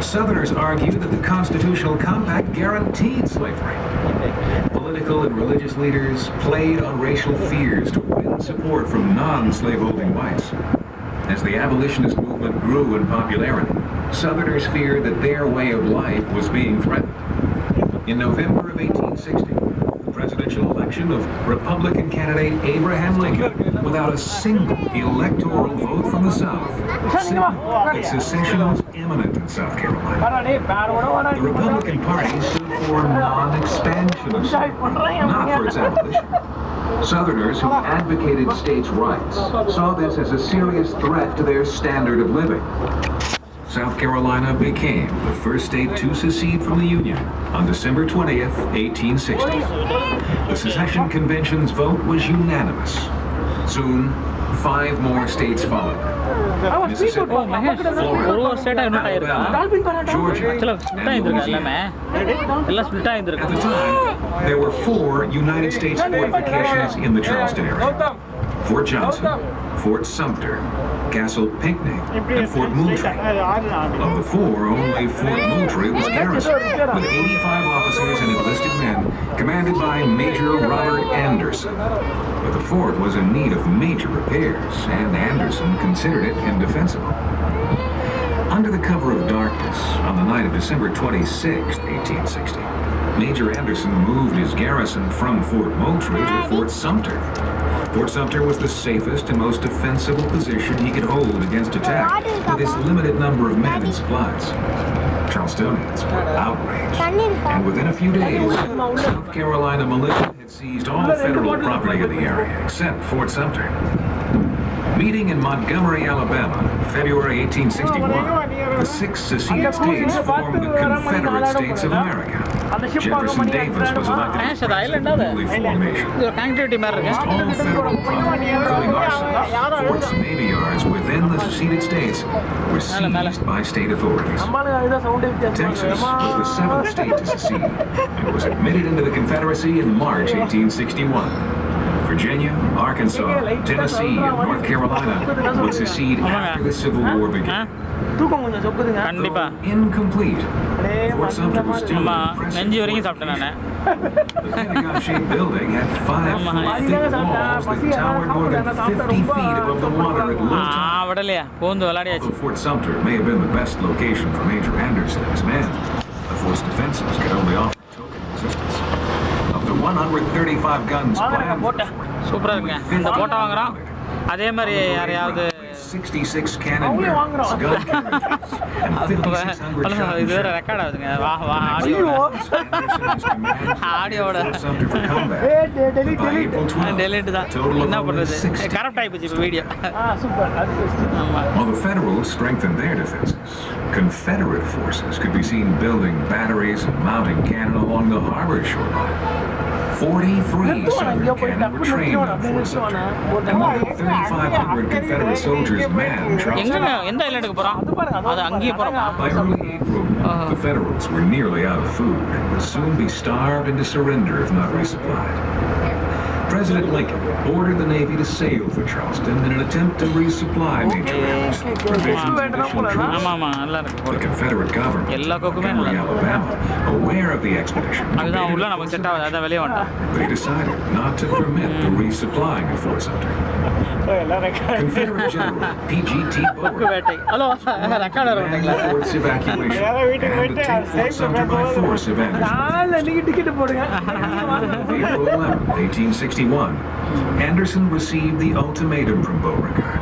Southerners argued that the Constitutional Compact guaranteed slavery. Political and religious leaders played on racial fears to win support from non-slaveholding whites. As the abolitionist movement grew in popularity, Southerners feared that their way of life was being threatened. In November of 1860, the presidential election of Republican candidate Abraham Lincoln, without a single electoral vote from the South, signaled that secession was imminent in South Carolina. The Republican Party stood for non-expansion of slavery, not for its abolition. Southerners who advocated states' rights saw this as a serious threat to their standard of living. South Carolina became the first state to secede from the Union on December 20th, 1860. The secession convention's vote was unanimous. Soon, 5 more states followed. Mississippi, Florida, Alabama, Georgia, and Louisiana. At the time, there were 4 United States fortifications in the Charleston area: Fort Johnson, Fort Sumter, Castle Pinckney, and Fort Moultrie. Of the 4, only Fort Moultrie was garrisoned, with 85 officers and enlisted men, commanded by Major Robert Anderson. But the fort was in need of major repairs, and Anderson considered it indefensible. Under the cover of darkness, on the night of December 26, 1860, Major Anderson moved his garrison from Fort Moultrie to Fort Sumter. Fort Sumter was the safest and most defensible position he could hold against attack with his limited number of men and supplies. Charlestonians were outraged, and within a few days, South Carolina militia had seized all federal property in the area except Fort Sumter. Meeting in Montgomery, Alabama, February 1861, the 6 seceded states formed the Confederate States of America. Jefferson Davis was elected as president of the newly formed nation. Almost all federal property, including arsenals, forts, and navy yards within the seceded states, were seized by state authorities. Texas was the 7th state to secede and was admitted into the Confederacy in March 1861. Virginia, Arkansas, Tennessee, and North Carolina would secede after the Civil War began. Though incomplete, Fort Sumter was still impressive. The Pentagon-shaped building had 5-foot thick walls that towered more than 50 feet above the water at low tide. Although Fort Sumter may have been the best location for Major Anderson and his men, the fort's defenses could only offer token resistance. Of the 135 guns planned for the fort, only 50 66 cannon barrels, gun carriages, and 5,600 shotguns. Fort Sumter for combat. But by April 12th, a total of only 60. While the Federals strengthened their defenses, Confederate forces could be seen building batteries and mounting cannon along the harbor shoreline. 43 Southern cannon were trained on Fort Sumter, and more than 3,500 Confederate soldiers manned Charleston. By early April, the Federals were nearly out of food and would soon be starved into surrender if not resupplied. President Lincoln ordered the Navy to sail for Charleston in an attempt to resupply Major Anderson's provisions and additional troops. The Confederate government in Montgomery, Alabama, aware of the expedition, but they decided not to permit the resupplying of Fort Sumter. Confederate General P.G.T. Beauregard planned the fort's evacuation and to take Fort Sumter by force if Anderson refused. April 11, 1861, Anderson received the ultimatum from Beauregard.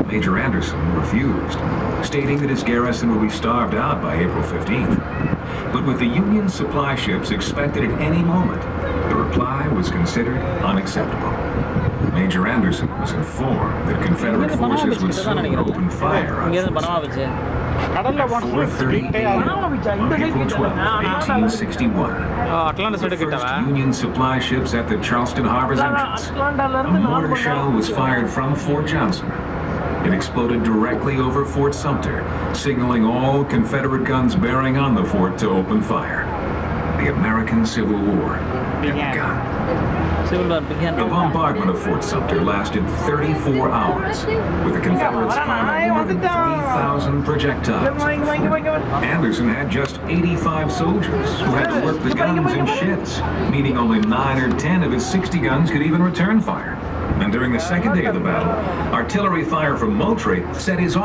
Major Anderson refused, stating that his garrison would be starved out by April 15th. But with the Union supply ships expected at any moment, the reply was considered unacceptable. Major Anderson was informed that Confederate forces would soon open fire on Fort Sumter. At 4:30 a.m. on April 12, 1861, the first Union supply ships at the Charleston Harbor's entrance, a mortar shell was fired from Fort Johnson. It exploded directly over Fort Sumter, signaling all Confederate guns bearing on the fort to open fire. The American Civil War had begun. The bombardment of Fort Sumter lasted 34 hours, with the Confederates firing more than 3,000 projectiles. Anderson had just 85 soldiers who had to work the guns in shifts, meaning only 9 or 10 of his 60 guns could even return fire. And during the second day of the battle, artillery fire from Moultrie set his